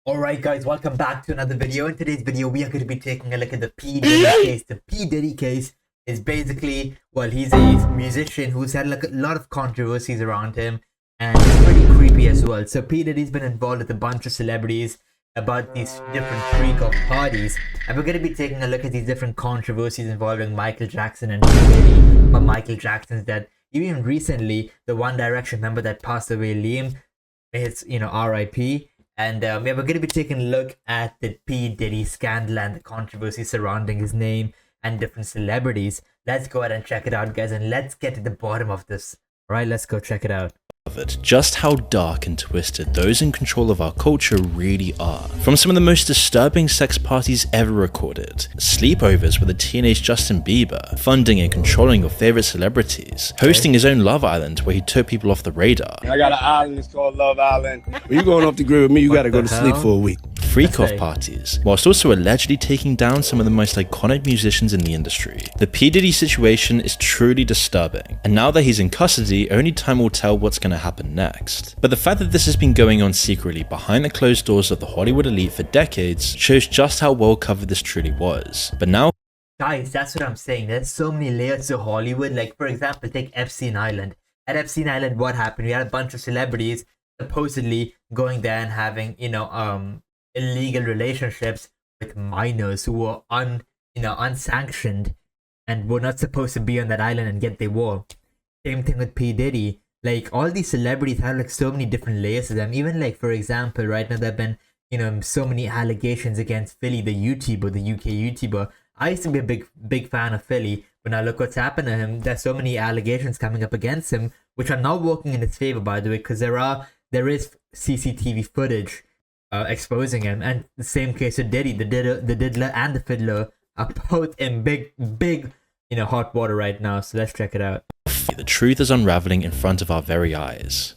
Alright guys, welcome back to another video. In today's video, we are going to be taking a look at the P.Diddy case. The P.Diddy case is basically, well, he's a musician who's had like a lot of controversies around him, and it's pretty creepy as well. So P.Diddy's been involved with a bunch of celebrities about these different freak of parties, and we're going to be taking a look at these different controversies involving Michael Jackson and P.Diddy. But Michael Jackson's dead. Even recently, the One Direction member that passed away, Liam, it's, R.I.P. And we're going to be taking a look at the P.Diddy scandal and the controversy surrounding his name and different celebrities. Let's go ahead and check it out, guys, and let's get to the bottom of this. All right, let's go check it out. Just how dark and twisted those in control of our culture really are. From some of the most disturbing sex parties ever recorded, sleepovers with a teenage Justin Bieber, funding and controlling your favorite celebrities, hosting his own Love Island where he took people off the radar. I got an island, it's called Love Island. When you going off the grid with me, you gotta go to sleep for a week. Freak-off parties, whilst also allegedly taking down some of the most iconic musicians in the industry. The P.Diddy situation is truly disturbing, and now that he's in custody, only time will tell what's going to happen next. But the fact that this has been going on secretly behind the closed doors of the Hollywood elite for decades shows just how well covered this truly was. But now, guys, that's what I'm saying. There's so many layers to Hollywood. Like, for example, take Epstein Island. At Epstein Island, what happened? We had a bunch of celebrities supposedly going there and having, illegal relationships with minors who were unsanctioned and were not supposed to be on that island, and yet they were. Same thing with P. Diddy. Like, all these celebrities have like so many different layers to them. Even like, for example, right now there have been so many allegations against Philly, the YouTuber, the UK YouTuber. I used to be a big fan of Philly, but now look what's happened to him. There's so many allegations coming up against him, which are now working in his favor, by the way, because there is CCTV footage exposing him. And the same case with Diddy, the diddler and the fiddler are both in big hot water right now. So let's check it out. the truth is unraveling in front of our very eyes.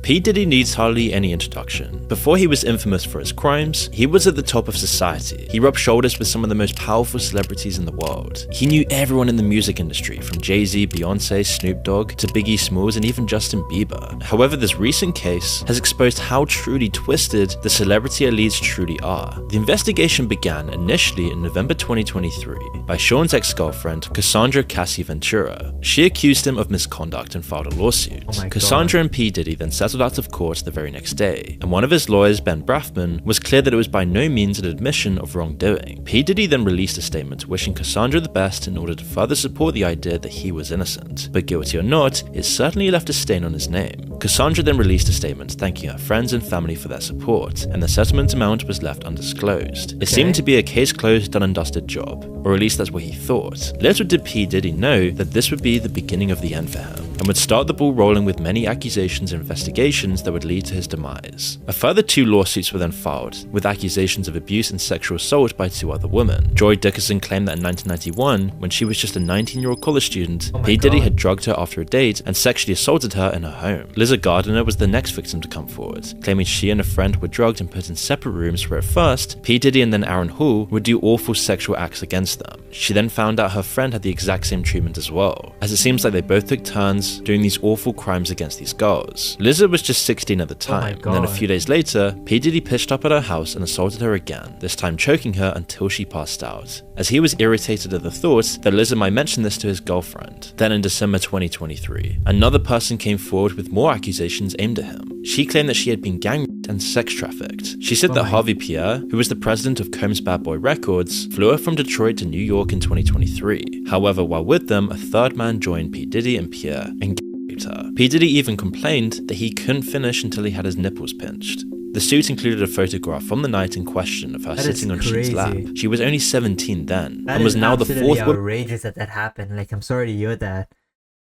P. Diddy needs hardly any introduction. Before he was infamous for his crimes, he was at the top of society. He rubbed shoulders with some of the most powerful celebrities in the world. He knew everyone in the music industry, from Jay-Z, Beyonce, Snoop Dogg, to Biggie Smalls, and even Justin Bieber. However, this recent case has exposed how truly twisted the celebrity elites truly are. The investigation began initially in November 2023 by Sean's ex-girlfriend, Cassandra Cassie Ventura. She accused him of misconduct and filed a lawsuit. Cassandra and P. Diddy then settled out of court the very next day, and one of his lawyers, Ben Brafman, was clear that it was by no means an admission of wrongdoing. P. Diddy then released a statement wishing Cassandra the best in order to further support the idea that he was innocent, but guilty or not, it certainly left a stain on his name. Cassandra then released a statement thanking her friends and family for their support, and the settlement amount was left undisclosed. It seemed to be a case closed, done and dusted job, or at least that's what he thought. Little did P. Diddy know that this would be the beginning of the end for him, and would start the ball rolling with many accusations and investigations that would lead to his demise. A further 2 lawsuits were then filed, with accusations of abuse and sexual assault by 2 other women. Joy Dickerson claimed that in 1991, when she was just a 19-year-old college student, P. Diddy had drugged her after a date and sexually assaulted her in her home. Lizard Gardner was the next victim to come forward, claiming she and a friend were drugged and put in separate rooms where at first, P. Diddy and then Aaron Hall would do awful sexual acts against them. She then found out her friend had the exact same treatment as well, as it seems like they both took turns doing these awful crimes against these girls. Lizard was just 16 at the time, and then a few days later, P. Diddy pitched up at her house and assaulted her again, this time choking her until she passed out, as he was irritated at the thought that Lizard might mention this to his girlfriend. Then in December 2023, another person came forward with more accusations aimed at him. She claimed that she had been gang raped and sex trafficked. She said that Harvey Pierre, who was the president of Combs Bad Boy Records, flew her from Detroit to New York in 2023. However, while with them, a third man joined P. Diddy and Pierre and raped her. P. Diddy even complained that he couldn't finish until he had his nipples pinched. The suit included a photograph from the night in question of her sitting on Sheen's lap. She was only 17 then, and was now the 4th woman. Outrageous that happened. Like, I'm sorry to hear that.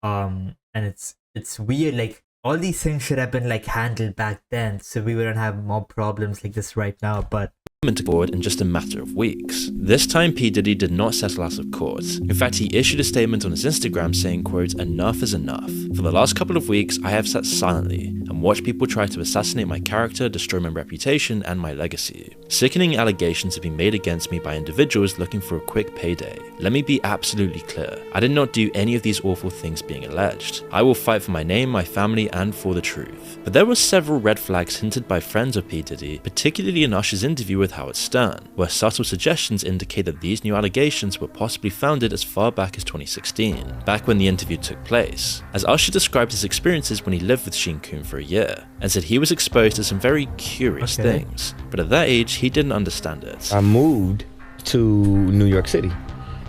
And it's weird. Like, all these things should have been like handled back then, so we wouldn't have more problems like this right now. But to board in just a matter of weeks. This time P. Diddy did not settle out of court. In fact, he issued a statement on his Instagram saying, quote, "Enough is enough. For the last couple of weeks, I have sat silently and and watch people try to assassinate my character, destroy my reputation, and my legacy. Sickening allegations have been made against me by individuals looking for a quick payday. Let me be absolutely clear. I did not do any of these awful things being alleged. I will fight for my name, my family, and for the truth. But there were several red flags hinted by friends of P. Diddy, particularly in Usher's interview with Howard Stern, where subtle suggestions indicate that these new allegations were possibly founded as far back as 2016, back when the interview took place, as Usher described his experiences when he lived with Sheen Coon for a year, and said he was exposed to some very curious things, but at that age he didn't understand it. I moved to New York City,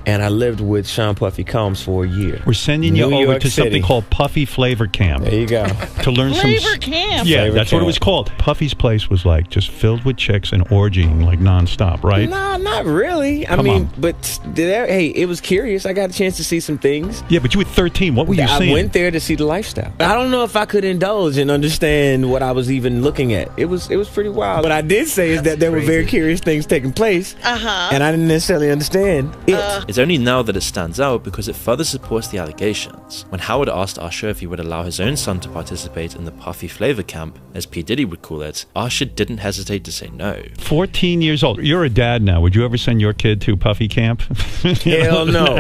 and I lived with Sean Puffy Combs for a year. We're sending you over to something called Puffy Flavor Camp. There you go. To learn Flavor Camp. Yeah, Flavor that's Camp. what it was called. Puffy's place was like just filled with chicks and orgying like nonstop, right? Nah, not really. I Come mean, on. but hey, it was curious. I got a chance to see some things. Yeah, but you were 13. What were you I seeing? went there to see the lifestyle. I don't know if I could indulge and understand what I was even looking at. It was pretty wild. What I did say is that there were very curious things taking place, and I didn't necessarily understand it. It's only now that it stands out because it further supports the allegations. When Howard asked Usher if he would allow his own son to participate in the Puffy Flavor Camp, as P. Diddy would call it, Usher didn't hesitate to say no. 14 years old. You're a dad now. Would you ever send your kid to Puffy Camp? Hell no.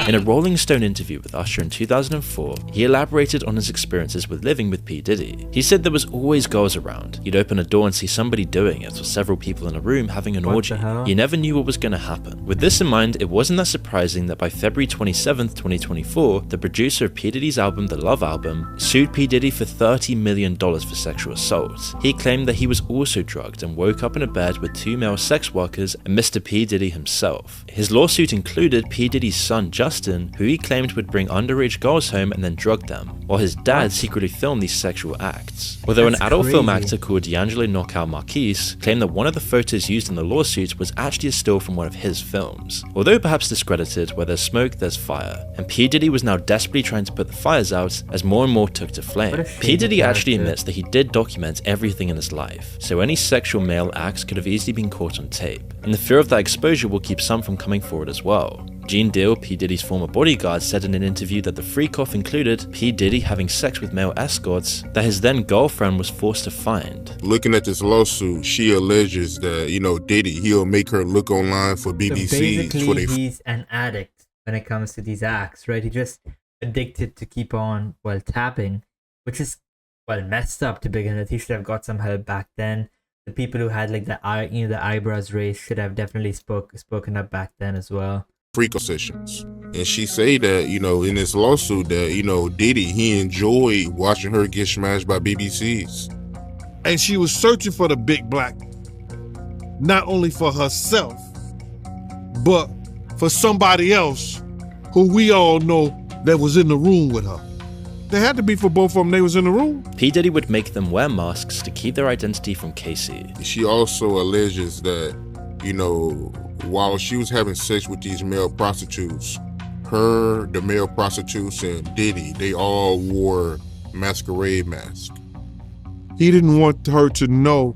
In a Rolling Stone interview with Usher in 2004, he elaborated on his experiences with living with P. Diddy. He said there was always girls around. You'd open a door and see somebody doing it, or several people in a room having an orgy. You never knew what was going to happen. With this in mind, it wasn't that surprising that by February 27th, 2024, the producer of P. Diddy's album, The Love Album, sued P. Diddy for $30 million for sexual assault. He claimed that he was also drugged and woke up in a bed with 2 male sex workers and Mr. P. Diddy himself. His lawsuit included P. Diddy's son Justin, who he claimed would bring underage girls home and then drug them, while his dad secretly filmed these sexual acts. Although an adult film actor called D'Angelo Knockout Marquise claimed that one of the photos used in the lawsuit was actually a still from one of his films. Although perhaps discredited, where there's smoke, there's fire, and P. Diddy was now desperately trying to put the fires out as more and more took to flame. P. Diddy actually admits that he did document everything in his life, so any sexual male acts could have easily been caught on tape, and the fear of that exposure will keep some from coming forward as well. Gene Deal, P. Diddy's former bodyguard, said in an interview that the freak-off included P. Diddy having sex with male escorts that his then girlfriend was forced to find. Looking at this lawsuit, she alleges that, Diddy, he'll make her look online for BBC. So basically, he's an addict when it comes to these acts, right? He just addicted to keep on tapping, which is messed up to begin with. He should have got some help back then. The people who had like the eyebrows raised should have definitely spoken up back then as well. Freak sessions. And she say that, in this lawsuit that, Diddy, he enjoyed watching her get smashed by BBCs. And she was searching for the big black, not only for herself, but for somebody else who we all know that was in the room with her. They had to be for both of them, they was in the room. P. Diddy would make them wear masks to keep their identity from Casey. She also alleges that, while she was having sex with these male prostitutes, the male prostitutes, and Diddy, they all wore masquerade masks. He didn't want her to know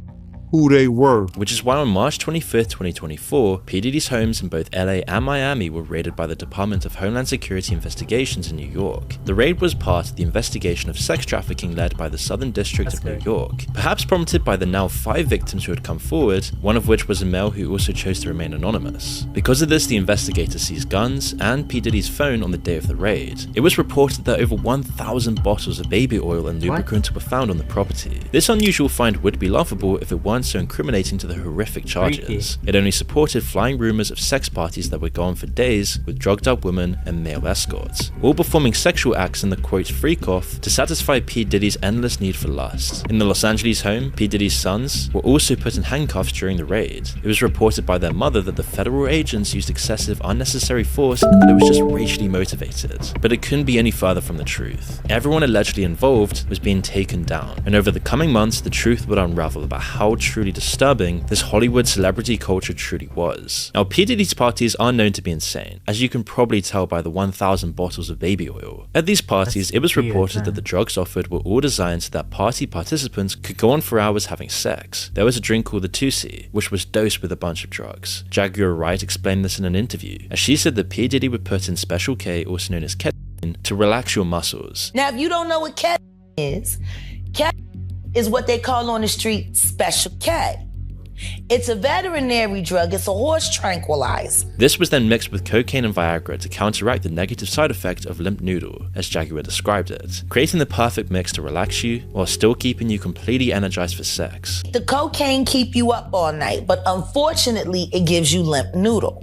who they were. Which is why on March 25th, 2024, P. Diddy's homes in both LA and Miami were raided by the Department of Homeland Security Investigations in New York. The raid was part of the investigation of sex trafficking led by the Southern District of New York, perhaps prompted by the now 5 victims who had come forward, one of which was a male who also chose to remain anonymous. Because of this, the investigators seized guns and P. Diddy's phone on the day of the raid. It was reported that over 1,000 bottles of baby oil and lubricant were found on the property. This unusual find would be laughable if it weren't so incriminating to the horrific charges. It only supported flying rumors of sex parties that would go on for days with drugged up women and male escorts, all performing sexual acts in the quote freak-off to satisfy P. Diddy's endless need for lust. In the Los Angeles home, P. Diddy's sons were also put in handcuffs during the raid. It was reported by their mother that the federal agents used excessive unnecessary force and that it was just racially motivated. But it couldn't be any further from the truth. Everyone allegedly involved was being taken down, and over the coming months the truth would unravel about how truly disturbing this Hollywood celebrity culture truly was. Now, P. Diddy's parties are known to be insane, as you can probably tell by the 1,000 bottles of baby oil. At these parties, it was reported that the drugs offered were all designed so that party participants could go on for hours having sex. There was a drink called the Tusi, which was dosed with a bunch of drugs. Jaguar Wright explained this in an interview, as she said that P. Diddy would put in Special K, also known as ketamine, to relax your muscles. Now, if you don't know what ketamine is, ketamine is what they call on the street Special K. It's a veterinary drug. It's a horse tranquilizer. This was then mixed with cocaine and Viagra to counteract the negative side effect of limp noodle, as Jaguar described it, creating the perfect mix to relax you while still keeping you completely energized for sex. The cocaine keep you up all night, but unfortunately, it gives you limp noodle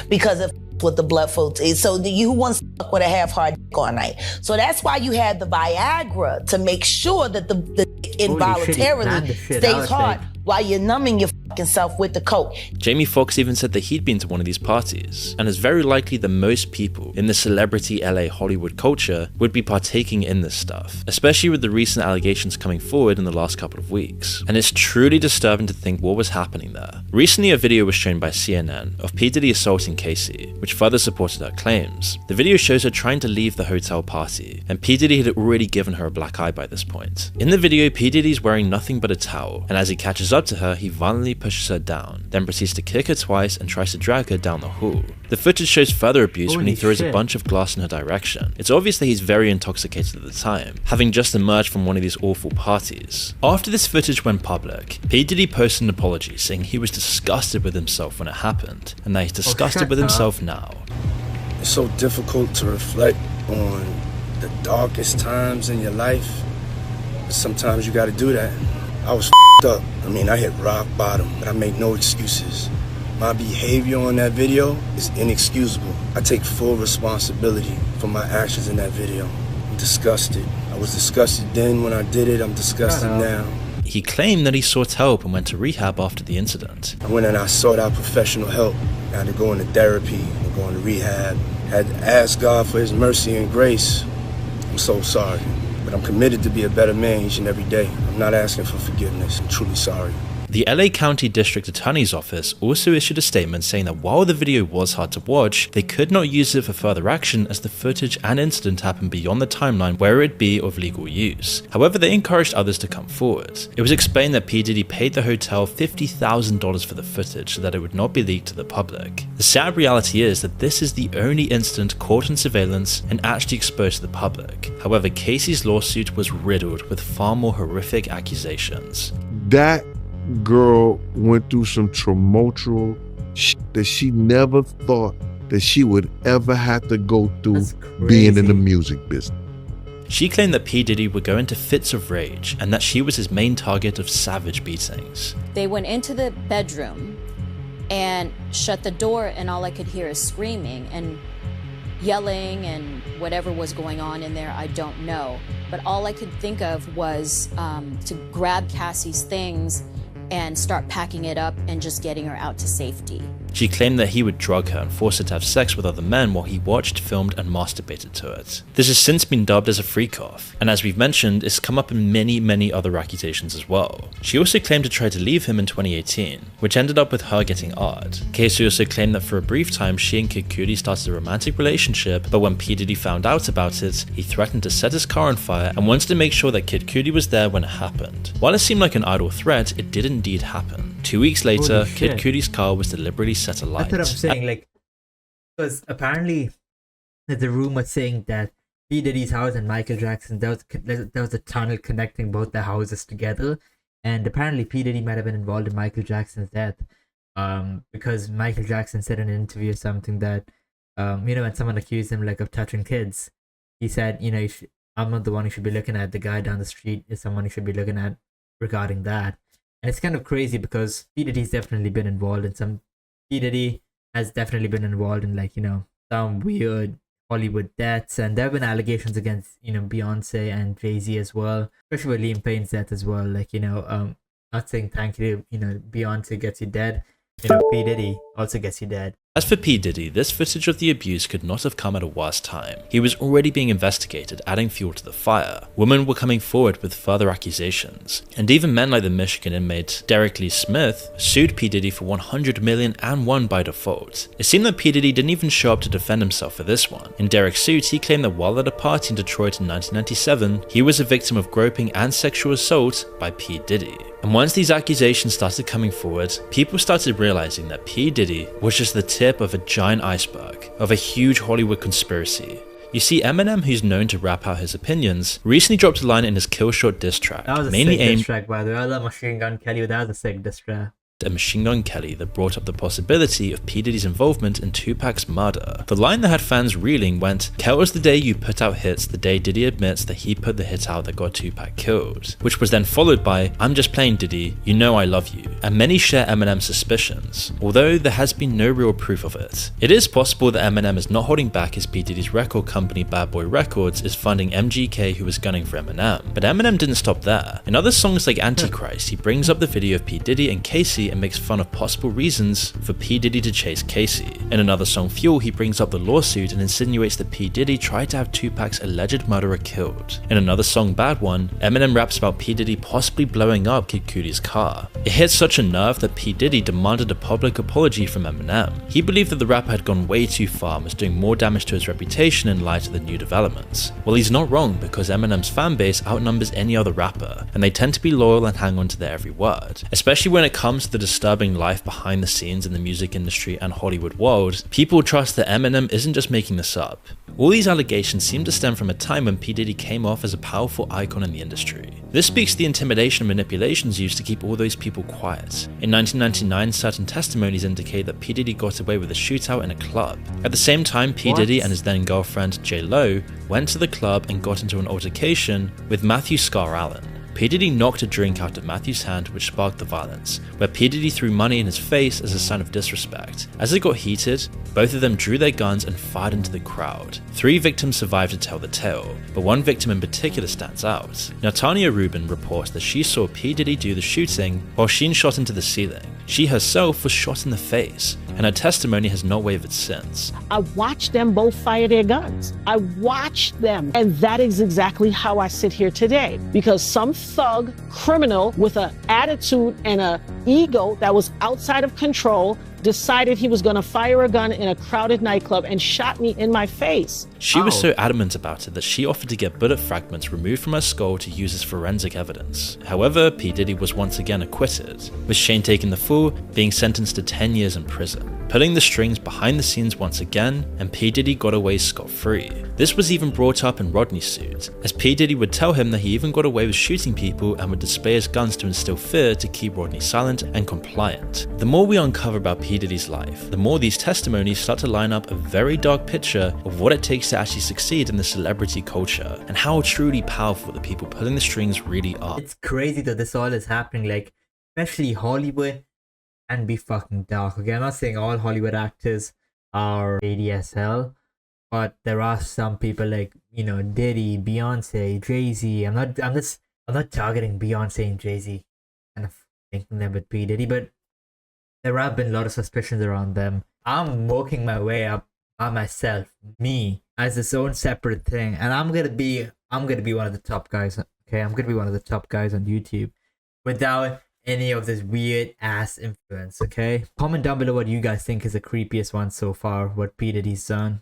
because of what the blood flow is. So you wants to fuck with a half-hard dick all night. So that's why you have the Viagra, to make sure that the dick involuntarily stays hard while you're numbing your fucking self with the coke. Jamie Foxx even said that he'd been to one of these parties, and is very likely that most people in the celebrity LA Hollywood culture would be partaking in this stuff, especially with the recent allegations coming forward in the last couple of weeks. And it's truly disturbing to think what was happening there. Recently a video was shown by CNN of P. Diddy assaulting Casey, which further supported her claims. The video shows her trying to leave the hotel party, and P. Diddy had already given her a black eye by this point. In the video, P. Diddy's wearing nothing but a towel, and as he catches up to her, he violently pushes her down, then proceeds to kick her twice and tries to drag her down the hall. The footage shows further abuse when he throws a bunch of glass in her direction. It's obvious that he's very intoxicated at the time, having just emerged from one of these awful parties. After this footage went public, P. Diddy posted an apology saying he was disgusted with himself when it happened, and that he's disgusted with himself now. It's so difficult to reflect on the darkest times in your life, but sometimes you gotta do that. I was up. I mean, I hit rock bottom, but I make no excuses. My behavior on that video is inexcusable. I take full responsibility for my actions in that video. I'm disgusted. I was disgusted then when I did it. I'm disgusted now. He claimed that he sought help and went to rehab after the incident. I went and I sought out professional help. I had to go into therapy and go into rehab. I had to ask God for his mercy and grace. I'm so sorry. But I'm committed to be a better man each and every day. I'm not asking for forgiveness. I'm truly sorry. The LA County District Attorney's Office also issued a statement saying that while the video was hard to watch, they could not use it for further action as the footage and incident happened beyond the timeline where it would be of legal use. However, they encouraged others to come forward. It was explained that P. Diddy paid the hotel $50,000 for the footage so that it would not be leaked to the public. The sad reality is that this is the only incident caught on surveillance and actually exposed to the public. However, Casey's lawsuit was riddled with far more horrific accusations. That girl went through some tumultuous shit that she never thought that she would ever have to go through being in the music business. She claimed that P. Diddy would go into fits of rage and that she was his main target of savage beatings. They went into the bedroom and shut the door, and all I could hear is screaming and yelling and whatever was going on in there, I don't know. But all I could think of was to grab Cassie's things and start packing it up and just getting her out to safety. She claimed that he would drug her and force her to have sex with other men while he watched, filmed, and masturbated to it. This has since been dubbed as a freak-off, and as we've mentioned, it's come up in many other accusations as well. She also claimed to try to leave him in 2018, which ended up with her getting art. Casey also claimed that for a brief time she and Kid Cudi started a romantic relationship, but when P. Diddy found out about it, he threatened to set his car on fire and wanted to make sure that Kid Cudi was there when it happened. While it seemed like an idle threat, it did indeed happen. 2 weeks later, Kid Cudi's car was deliberately set alight. That's what I'm saying, like, because apparently there's a rumor saying that P. Diddy's house and Michael Jackson, there was a tunnel connecting both their houses together, and apparently P. Diddy might have been involved in Michael Jackson's death, because Michael Jackson said in an interview or something that, when someone accused him, like, of touching kids, he said, I'm not the one you should be looking at, the guy down the street is someone you should be looking at regarding that. And it's kind of crazy because P. Diddy's definitely been involved in some... P. Diddy has definitely been involved in, like, some weird Hollywood deaths. And there have been allegations against, Beyonce and Jay-Z as well. Especially with Liam Payne's death as well. Like, not saying thank you, Beyonce gets you dead. P. Diddy also gets you dead. As for P. Diddy, this footage of the abuse could not have come at a worse time. He was already being investigated, adding fuel to the fire. Women were coming forward with further accusations. And even men like the Michigan inmate Derek Lee Smith sued P. Diddy for $100 million and won by default. It seemed that P. Diddy didn't even show up to defend himself for this one. In Derek's suit, he claimed that while at a party in Detroit in 1997, he was a victim of groping and sexual assault by P. Diddy. And once these accusations started coming forward, people started realizing that P. Diddy was just the tip of a giant iceberg, of a huge Hollywood conspiracy. You see, Eminem, who's known to rap out his opinions, recently dropped a line in his Kill Shot diss track, That was a mainly sick aimed diss track, by the way. I love Machine Gun Kelly, but that was a sick diss track. and Machine Gun Kelly that brought up the possibility of P. Diddy's involvement in Tupac's murder. The line that had fans reeling went, "Kill was the day you put out hits, the day Diddy admits that he put the hit out that got Tupac killed," which was then followed by, "I'm just playing Diddy, you know I love you," and many share Eminem's suspicions, although there has been no real proof of it. It is possible that Eminem is not holding back as P. Diddy's record company Bad Boy Records is funding MGK, who was gunning for Eminem. But Eminem didn't stop there. In other songs like Antichrist, he brings up the video of P. Diddy and Casey and makes fun of possible reasons for P. Diddy to chase Casey. In another song, Fuel, he brings up the lawsuit and insinuates that P. Diddy tried to have Tupac's alleged murderer killed. In another song, Bad One, Eminem raps about P. Diddy possibly blowing up Kid Cudi's car. It hit such a nerve that P. Diddy demanded a public apology from Eminem. He believed that the rapper had gone way too far and was doing more damage to his reputation in light of the new developments. Well, he's not wrong, because Eminem's fanbase outnumbers any other rapper, and they tend to be loyal and hang on to their every word. Especially when it comes to the disturbing life behind the scenes in the music industry and Hollywood world, people trust that Eminem isn't just making this up. All these allegations seem to stem from a time when P. Diddy came off as a powerful icon in the industry. This speaks to the intimidation and manipulations used to keep all those people quiet. In 1999, certain testimonies indicate that P. Diddy got away with a shootout in a club. At the same time, P. Diddy and his then girlfriend J. Lo went to the club and got into an altercation with Matthew Scar Allen. P. Diddy knocked a drink out of Matthew's hand, which sparked the violence, where P. Diddy threw money in his face as a sign of disrespect. As it got heated, both of them drew their guns and fired into the crowd. 3 victims survived to tell the tale, but one victim in particular stands out. Now, Tanya Rubin reports that she saw P. Diddy do the shooting while Sheen shot into the ceiling. She herself was shot in the face, and her testimony has not wavered since. I watched them both fire their guns. I watched them. And that is exactly how I sit here today. Because some thug criminal with an attitude and an ego that was outside of control decided he was going to fire a gun in a crowded nightclub and shot me in my face. She was so adamant about it that she offered to get bullet fragments removed from her skull to use as forensic evidence. However, P. Diddy was once again acquitted, with Shane taking the fall, being sentenced to 10 years in prison. Pulling the strings behind the scenes once again, and P. Diddy got away scot-free. This was even brought up in Rodney's suit, as P. Diddy would tell him that he even got away with shooting people and would display his guns to instill fear to keep Rodney silent and compliant. The more we uncover about P. Diddy's life, the more these testimonies start to line up a very dark picture of what it takes to actually succeed in the celebrity culture, and how truly powerful the people pulling the strings really are. It's crazy that this all is happening, like, especially Hollywood, and be fucking dark. Okay, I'm not saying all Hollywood actors are shady as hell, but there are some people like, you know, Diddy, Beyonce, Jay-Z. I'm not targeting Beyonce and Jay-Z, kind of thinking them with P. Diddy, but there have been a lot of suspicions around them. I'm working my way up by myself, me, as its own separate thing, and I'm gonna be one of the top guys. Okay, I'm gonna be one of the top guys on YouTube without any of this weird ass influence. Okay, comment down below what you guys think is the creepiest one so far, what P. Diddy's done.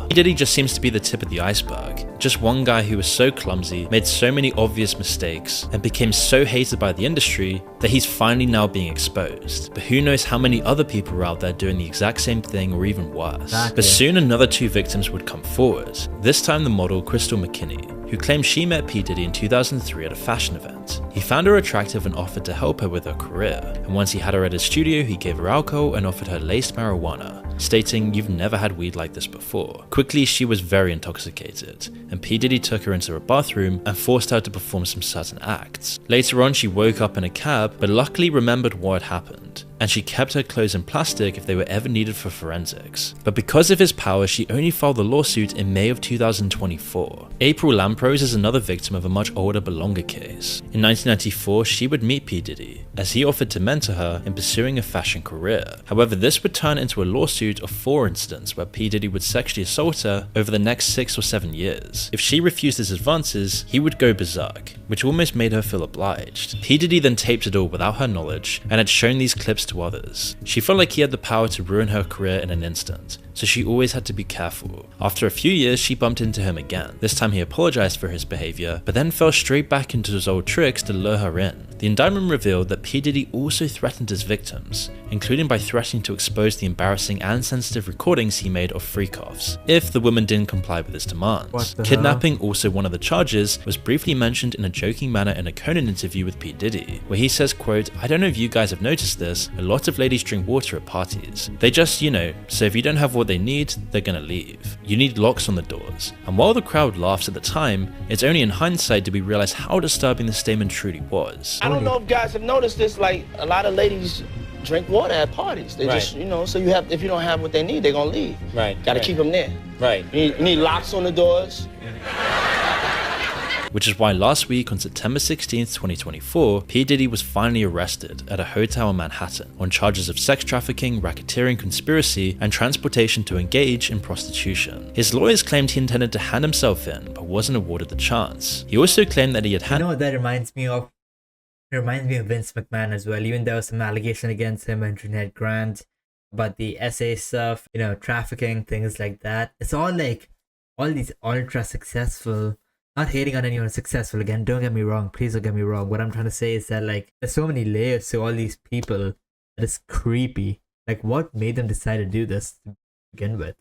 P. Diddy just seems to be the tip of the iceberg. Just one guy who was so clumsy, made so many obvious mistakes, and became so hated by the industry that he's finally now being exposed. But who knows how many other people are out there doing the exact same thing or even worse. Exactly. But soon another 2 victims would come forward. This time the model Crystal McKinney, who claimed she met P. Diddy in 2003 at a fashion event. He found her attractive and offered to help her with her career, and once he had her at his studio, he gave her alcohol and offered her laced marijuana, stating, "You've never had weed like this before." Quickly, she was very intoxicated, and P. Diddy took her into a bathroom and forced her to perform some certain acts. Later on, she woke up in a cab, but luckily remembered what had happened, and she kept her clothes in plastic if they were ever needed for forensics. But because of his power, she only filed the lawsuit in May of 2024. April Lamprose is another victim of a much older but longer case. In 1994, she would meet P. Diddy, as he offered to mentor her in pursuing a fashion career. However, this would turn into a lawsuit of 4 incidents where P. Diddy would sexually assault her over the next 6 or 7 years. If she refused his advances, he would go berserk, which almost made her feel obliged. P. Diddy then taped it all without her knowledge, and had shown these clips to others. She felt like he had the power to ruin her career in an instant, so she always had to be careful. After a few years, she bumped into him again. This time he apologized for his behavior, but then fell straight back into his old tricks to lure her in. The indictment revealed that P. Diddy also threatened his victims, including by threatening to expose the embarrassing and sensitive recordings he made of freak-offs, if the woman didn't comply with his demands. Kidnapping, also one of the charges, was briefly mentioned in a joking manner in a Conan interview with P. Diddy, where he says, quote, "I don't know if you guys have noticed this, a lot of ladies drink water at parties. They just, so if you don't have what they need, they're gonna leave. You need locks on the doors." And while the crowd laughs at the time, it's only in hindsight did we realize how disturbing the statement truly was. I don't know if guys have noticed this, like a lot of ladies drink water at parties. They just, so if you don't have what they need, they're gonna leave. Right. Gotta keep them there. Right. You need locks on the doors. Which is why last week on September 16th, 2024, P. Diddy was finally arrested at a hotel in Manhattan on charges of sex trafficking, racketeering, conspiracy, and transportation to engage in prostitution. His lawyers claimed he intended to hand himself in, but wasn't awarded the chance. He also claimed that he had You know what that reminds me of? It reminds me of Vince McMahon as well. Even there was some allegation against him and Jeanette Grant about the SA stuff, trafficking, things like that. It's all like, all these ultra successful, not hating on anyone successful, again, don't get me wrong, please don't get me wrong. What I'm trying to say is that, like, there's so many layers to all these people that is creepy. Like, what made them decide to do this to begin with?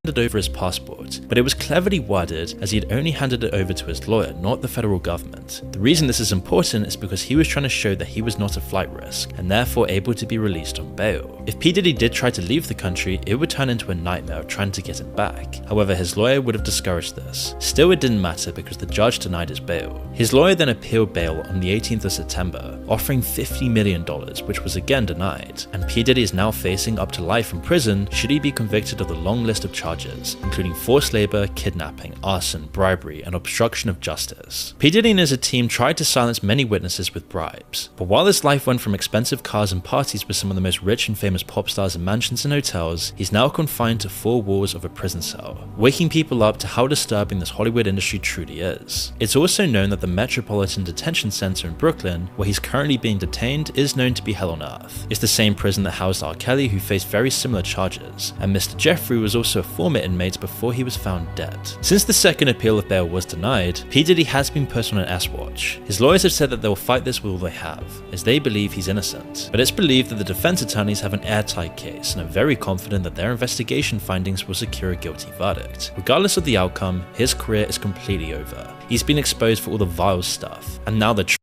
handed over his passport, but it was cleverly worded as he had only handed it over to his lawyer, not the federal government. The reason this is important is because he was trying to show that he was not a flight risk, and therefore able to be released on bail. If P. Diddy did try to leave the country, it would turn into a nightmare of trying to get him back. However, his lawyer would have discouraged this. Still, it didn't matter because the judge denied his bail. His lawyer then appealed bail on the 18th of September, offering $50 million, which was again denied, and P. Diddy is now facing up to life in prison should he be convicted of the long list of charges, including forced labor, kidnapping, arson, bribery, and obstruction of justice. P. Diddy and his team tried to silence many witnesses with bribes, but while his life went from expensive cars and parties with some of the most rich and famous pop stars in mansions and hotels, he's now confined to 4 walls of a prison cell, waking people up to how disturbing this Hollywood industry truly is. It's also known that the Metropolitan Detention Center in Brooklyn, where he's currently being detained, is known to be hell on earth. It's the same prison that housed R. Kelly, who faced very similar charges, and Mr. Jeffrey was also a former inmate before he was found dead. Since the second appeal of bail was denied, P. Diddy has been put on an S-watch. His lawyers have said that they'll fight this with all they have, as they believe he's innocent. But it's believed that the defense attorneys have an airtight case and are very confident that their investigation findings will secure a guilty verdict. Regardless of the outcome, his career is completely over. He's been exposed for all the vile stuff, and now the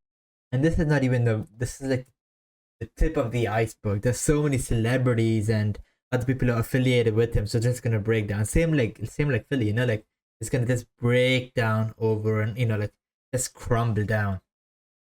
And this is not even this is like the tip of the iceberg. There's so many celebrities and other people are affiliated with him, so it's just gonna break down. Same like Philly, like it's gonna just break down over and like just crumble down.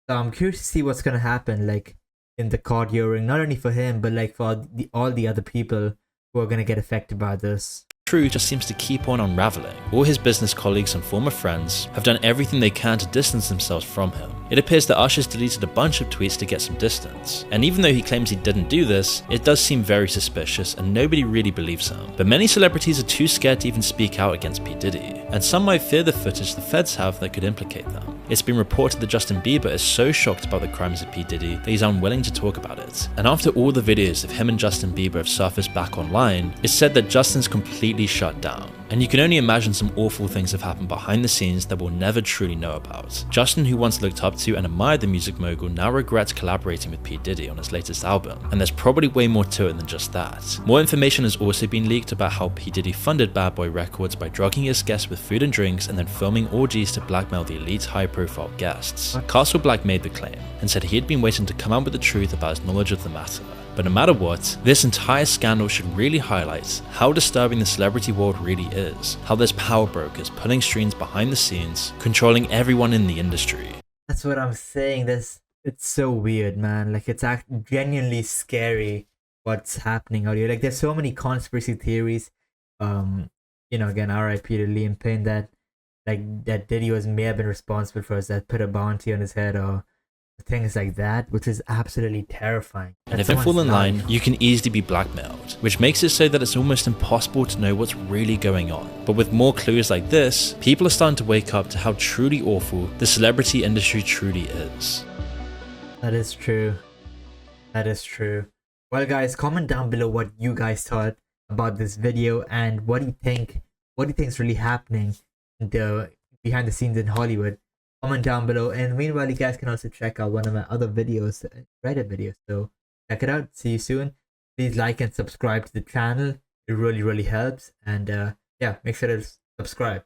So I'm curious to see what's gonna happen, like in the court hearing, not only for him but like for all the other people who are gonna get affected by this. Truth just seems to keep on unraveling. All his business colleagues and former friends have done everything they can to distance themselves from him. It appears that Usher's deleted a bunch of tweets to get some distance, and even though he claims he didn't do this, it does seem very suspicious and nobody really believes him. But many celebrities are too scared to even speak out against P. Diddy, and some might fear the footage the feds have that could implicate them. It's been reported that Justin Bieber is so shocked about the crimes of P. Diddy that he's unwilling to talk about it. And after all the videos of him and Justin Bieber have surfaced back online, it's said that Justin's completely shut down. And you can only imagine some awful things have happened behind the scenes that we'll never truly know about. Justin, who once looked up to and admired the music mogul, now regrets collaborating with P. Diddy on his latest album, and there's probably way more to it than just that. More information has also been leaked about how P. Diddy funded Bad Boy Records by drugging his guests with food and drinks and then filming orgies to blackmail the elite high-profile guests. Castle Black made the claim, and said he had been waiting to come out with the truth about his knowledge of the matter. But no matter what, this entire scandal should really highlight how disturbing the celebrity world really is, how there's power brokers pulling strings behind the scenes, controlling everyone in the industry. That's what I'm saying, it's so weird, man. Like, it's genuinely scary what's happening out here. Like, there's so many conspiracy theories, again, R.I.P. to Liam Payne, that Diddy may have been responsible for us, that put a bounty on his head, or things like that, which is absolutely terrifying. And if they fall in line, you can easily be blackmailed, which makes it so that it's almost impossible to know what's really going on. But with more clues like this, people are starting to wake up to how truly awful the celebrity industry truly is. That is true. That is true. Well, guys, comment down below what you guys thought about this video and what do you think is really happening in the behind the scenes in Hollywood. Comment down below, and meanwhile you guys can also check out one of my other videos, Reddit videos, so check it out. See you soon. Please like and subscribe to the channel. It really helps, and yeah, make sure to subscribe.